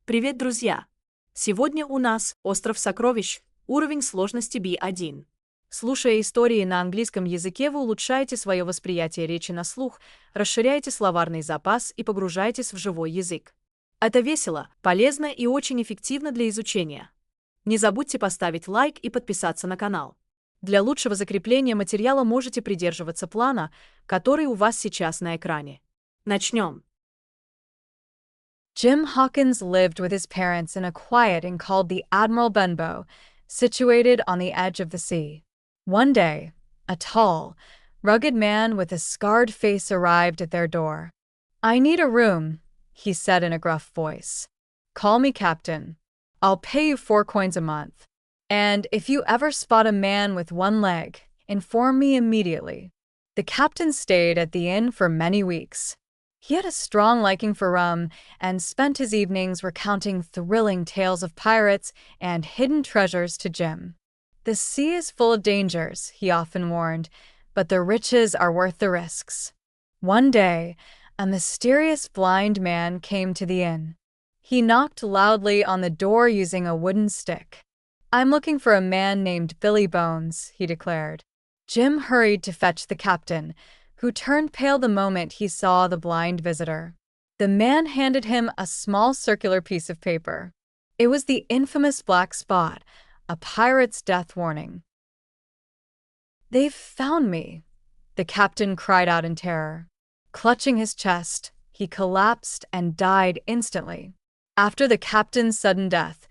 Привет, друзья! Сегодня у нас «Остров сокровищ», уровень сложности B1. Слушая истории на английском языке, вы улучшаете свое восприятие речи на слух, расширяете словарный запас и погружаетесь в живой язык. Это весело, полезно и очень эффективно для изучения. Не забудьте поставить лайк и подписаться на канал. Для лучшего закрепления материала можете придерживаться плана, который у вас сейчас на экране. Начнем. Jim Hawkins lived with his parents in a quiet inn called the Admiral Benbow, situated on the edge of the sea. One day, a tall, rugged man with a scarred face arrived at their door. "I need a room," he said in a gruff voice. "Call me Captain. I'll pay you 4 coins a month. And if you ever spot a man with one leg, inform me immediately." The captain stayed at the inn for many weeks. He had a strong liking for rum and spent his evenings recounting thrilling tales of pirates and hidden treasures to Jim. "The sea is full of dangers," he often warned, "but the riches are worth the risks." One day, a mysterious blind man came to the inn. He knocked loudly on the door using a wooden stick. "I'm looking for a man named Billy Bones," he declared. Jim hurried to fetch the captain, who turned pale the moment he saw the blind visitor. The man handed him a small circular piece of paper. It was the infamous black spot, a pirate's death warning. "They've found me," the captain cried out in terror. Clutching his chest, he collapsed and died instantly. After the captain's sudden death,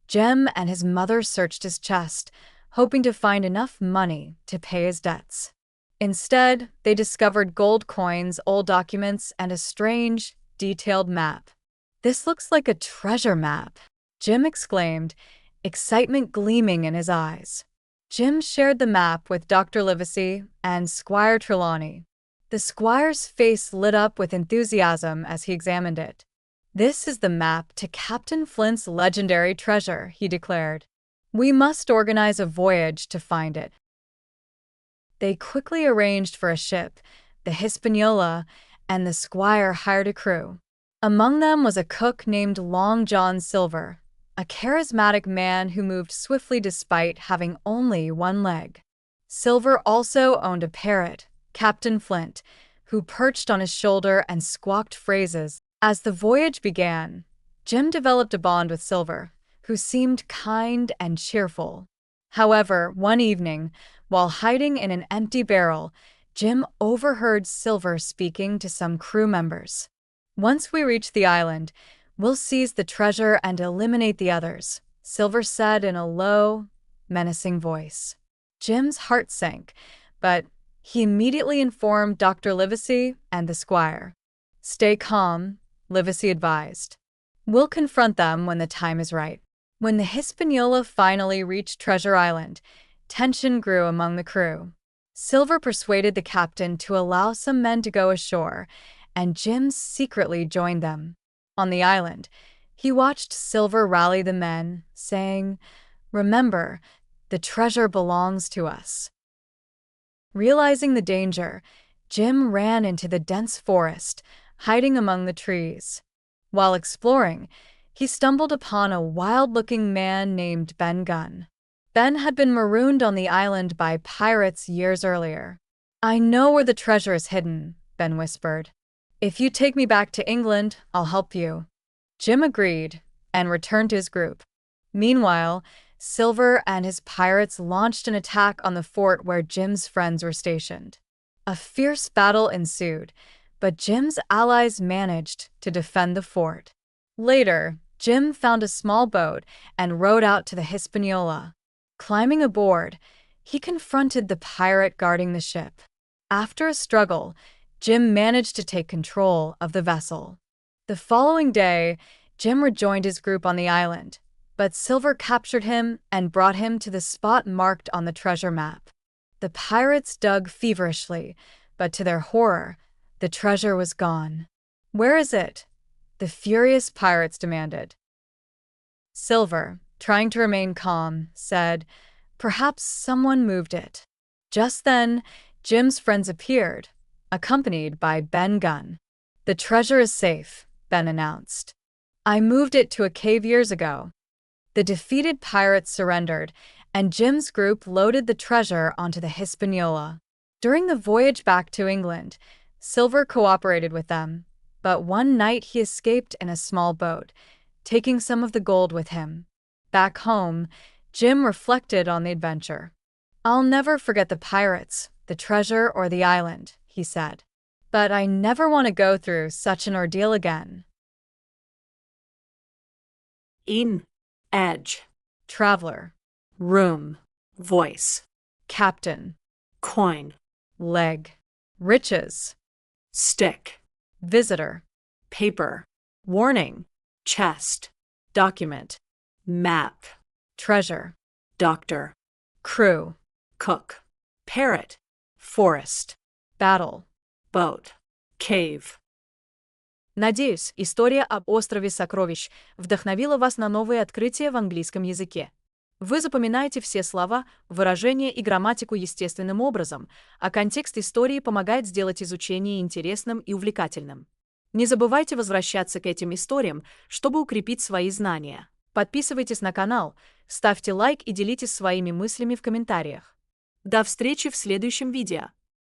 Jim and his mother searched his chest, hoping to find enough money to pay his debts. Instead, they discovered gold coins, old documents, and a strange, detailed map. "This looks like a treasure map," Jim exclaimed, excitement gleaming in his eyes. Jim shared the map with Dr. Livesey and Squire Trelawney. The squire's face lit up with enthusiasm as he examined it. "This is the map to Captain Flint's legendary treasure," he declared. "We must organize a voyage to find it." They quickly arranged for a ship, the Hispaniola, and the squire hired a crew. Among them was a cook named Long John Silver, a charismatic man who moved swiftly despite having only one leg. Silver also owned a parrot, Captain Flint, who perched on his shoulder and squawked phrases. As the voyage began, Jim developed a bond with Silver, who seemed kind and cheerful. However, one evening, while hiding in an empty barrel, Jim overheard Silver speaking to some crew members. "Once we reach the island, we'll seize the treasure and eliminate the others," Silver said in a low, menacing voice. Jim's heart sank, but he immediately informed Dr. Livesey and the squire. "Stay calm," Livesey advised. "We'll confront them when the time is right." When the Hispaniola finally reached Treasure Island, tension grew among the crew. Silver persuaded the captain to allow some men to go ashore, and Jim secretly joined them. On the island, he watched Silver rally the men, saying, "Remember, the treasure belongs to us." Realizing the danger, Jim ran into the dense forest, hiding among the trees. While exploring, he stumbled upon a wild-looking man named Ben Gunn. Ben had been marooned on the island by pirates years earlier. "I know where the treasure is hidden," Ben whispered. "If you take me back to England, I'll help you." Jim agreed and returned to his group. Meanwhile, Silver and his pirates launched an attack on the fort where Jim's friends were stationed. A fierce battle ensued, but Jim's allies managed to defend the fort. Later, Jim found a small boat and rowed out to the Hispaniola. Climbing aboard, he confronted the pirate guarding the ship. After a struggle, Jim managed to take control of the vessel. The following day, Jim rejoined his group on the island, but Silver captured him and brought him to the spot marked on the treasure map. The pirates dug feverishly, but to their horror, the treasure was gone. "Where is it?" the furious pirates demanded. Silver, trying to remain calm, said, "Perhaps someone moved it." Just then, Jim's friends appeared, accompanied by Ben Gunn. "The treasure is safe," Ben announced. I moved it to a cave years ago. The defeated pirates surrendered, and Jim's group loaded the treasure onto the Hispaniola. During the voyage back to England, Silver cooperated with them, but one night he escaped in a small boat, taking some of the gold with him. Back home, Jim reflected on the adventure. I'll never forget the pirates, the treasure, or the island, he said. But I never want to go through such an ordeal again. In, edge, Traveler, room, voice, captain, coin, leg, riches, stick, visitor, paper, warning, chest, document, map, treasure, doctor, crew, cook, parrot, forest, battle. boat, cave. Надеюсь, история об острове сокровищ вдохновила вас на новые открытия в английском языке. Вы запоминаете все слова, выражения и грамматику естественным образом, а контекст истории помогает сделать изучение интересным и увлекательным. Не забывайте возвращаться к этим историям, чтобы укрепить свои знания. Подписывайтесь на канал, ставьте лайк и делитесь своими мыслями в комментариях. До встречи в следующем видео.